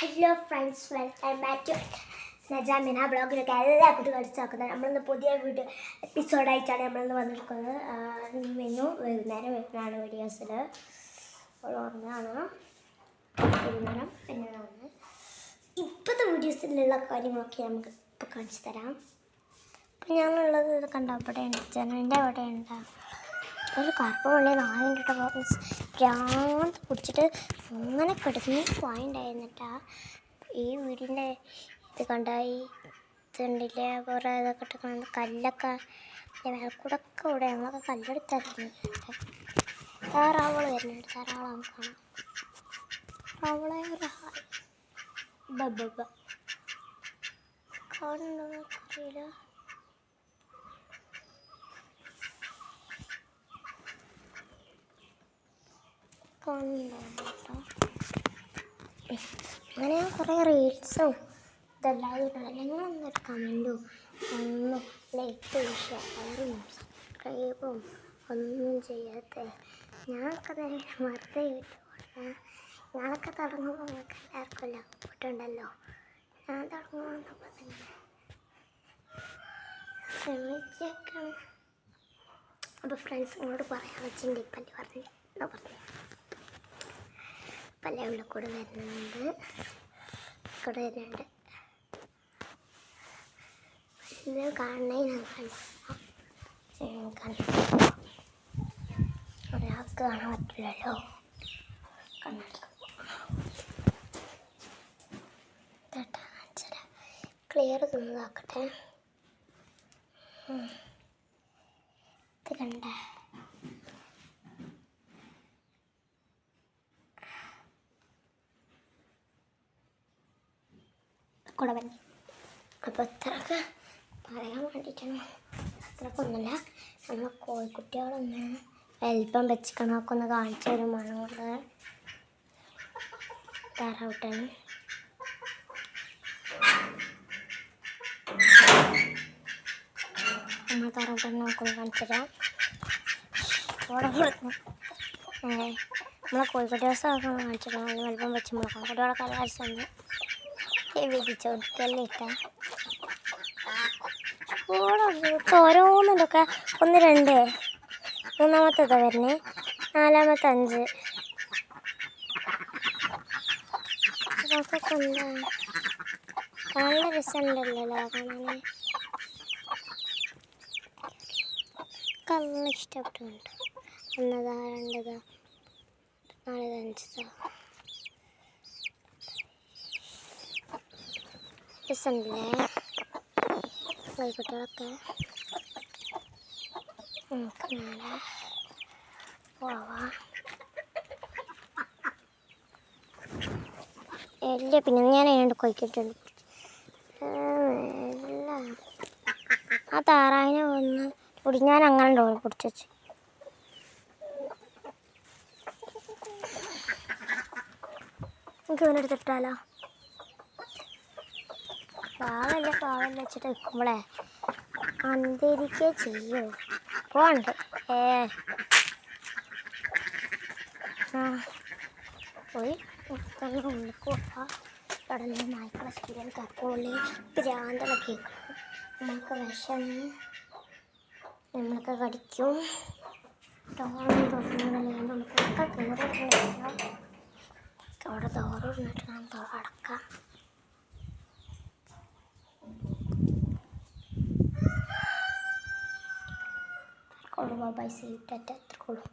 Hello friends, welcome back to Najamina ബ്ലോഗിലൊക്കെ എല്ലാ കുട്ടികളും നോക്കുന്നത്. നമ്മളിന്ന് പുതിയ വീഡിയോ എപ്പിസോഡായിട്ടാണ് നമ്മളിന്ന് വന്നിരിക്കുന്നത്. മെനു വൈകുന്നേരം വരുന്നതാണ് വീഡിയോസിൽ. ഓർമ്മയാണ് വൈകുന്നേരം എന്നതാണ് ഇപ്പോഴത്തെ വീഡിയോസിലുള്ള കാര്യങ്ങളൊക്കെ നമുക്ക് ഇപ്പോൾ കാണിച്ചു തരാം. അപ്പം ഞങ്ങളുള്ളത് ഇത് കണ്ട അവിടെയുണ്ട്, ജനലിൻ്റെ അവിടെയുണ്ട് ഒരു കറുപ്പുള്ള നാലിൻ്റെ ഭ്രാന്ത് പിടിച്ചിട്ട് അങ്ങനെ കിടന്ന് വായുണ്ടായിരുന്നിട്ടാ. ഈ വീടിൻ്റെ ഇത് കണ്ടായി ഇതുണ്ടില്ലേ, കുറേ ഇതൊക്കെ ഇട്ടിരിക്കണം, കല്ലൊക്കെ മേൽക്കൂടൊക്കെ ഇവിടെ ഞങ്ങളൊക്കെ കല്ലെടുത്തായിരുന്നു. താറാവുകൾ വരുന്നുണ്ട്, താറാവളാണ് കാണാം. അവളെ ഒരു ഹായ് ബബ്ബ കാണുന്നോ അറിയില്ല. അങ്ങനെ ഞാൻ കുറേ റീൽസും ഇതെല്ലാവരും നിങ്ങളൊന്നൊരു കമൻറ്റും ഒന്നും ലൈക്ക് ഷെയറും സബ്സ്ക്രൈബും ഒന്നും ചെയ്യാത്ത ഞാനൊക്കെ വെറുതെ വീട്ടിൽ ഞാനൊക്കെ തുടങ്ങുമ്പോൾ നിങ്ങൾക്ക് എല്ലാവർക്കും എല്ലാം വീട്ടുണ്ടല്ലോ. ഞാൻ തുടങ്ങുമ്പോൾ ശ്രമിച്ചേക്കാം. അപ്പോൾ ഫ്രണ്ട്സ് നിങ്ങളോട് പറയാൻ വെച്ചിട്ടുണ്ട്, ഇപ്പല്ലേ പറഞ്ഞു എന്താ പറഞ്ഞു പല ഇവിടെ കൂടെ വരുന്നുണ്ട്, കൂടെ വരുന്നുണ്ട്. ഇത് കാണണേ ഞാൻ ഒരാൾക്ക് കാണാൻ പറ്റില്ലല്ലോ. ക്ലിയർ തിന്നതാക്കട്ടെ. ഇത് കണ്ടേ, കൂടെ വന്നി. അപ്പോൾ ഇത്രയൊക്കെ പറയാൻ വേണ്ടിയിട്ടാണ്. അത്രയൊക്കെ ഒന്നുമില്ല, നമ്മൾ കോഴിക്കുട്ടികളൊന്ന് വലിപ്പം വെച്ചിക്കണമൊക്കെ ഒന്ന് കാണിച്ചു തരും. മണം കൊണ്ട് താറാവട്ടാണ്. നമ്മൾ താറാവട്ടാണ് നമുക്കൊന്ന് കാണിച്ചു തരാം. അവിടെ നമ്മളെ കോഴിക്കുട്ടികളൊക്കെ കാണിച്ചു തരാം. അതിന് വലിപ്പം വെച്ച് നോക്കണം. കുട്ടികളൊക്കെ നല്ല രസമുണ്ട്. വിധിച്ചോർക്കല്ലിട്ട ഓരോന്നിലൊക്കെ 1 2 മൂന്നാമത്തേതാ വരുന്നേ, 4-ാമത്തെ 5 അതൊക്കെ എന്താ നല്ല രസമുണ്ടല്ലോ കാണാൻ. നല്ല ഇഷ്ടപ്പെട്ടുണ്ട്. 1 2 4 5 രസമുണ്ടല്ലേ കോഴിക്കുട്ടികളൊക്കെ. നമുക്ക് മേലെ പോവാം. ഇല്ല, പിന്നെ ഞാൻ ഏണ്ട് കോഴിക്കുട്ടുണ്ട്. ആ താറാവിനെ ഒന്ന് കൂടി ഞാൻ അങ്ങനെ ഉണ്ടോ പിടിച്ചു വെച്ച്. എനിക്ക് ഇവനെടുത്തിട്ടാലോ? പാവല്ല വെച്ചിട്ട് നിൽക്കുമ്പോളേ അന്തരിക്കേ ചെയ്യൂ. പോണ്ട് പോയി തന്നെ ഉള്ളിക്കോട്ടാ. കടന്ന് നായ്ക്കളെ ശരിയാൽ കറക്കുള്ളി ഭ്രാന്തളൊക്കെ നമുക്ക് വിഷമി നമ്മളൊക്കെ കടിക്കും. തോറും തുറന്നുകൊണ്ടല്ലേ നമുക്കൊക്കെ കയറിയിട്ടുണ്ടല്ലോ. അവിടെ തോറും ഇരുന്നിട്ട് നമുക്ക് അടക്കാം. Bye bye, see you. Tata.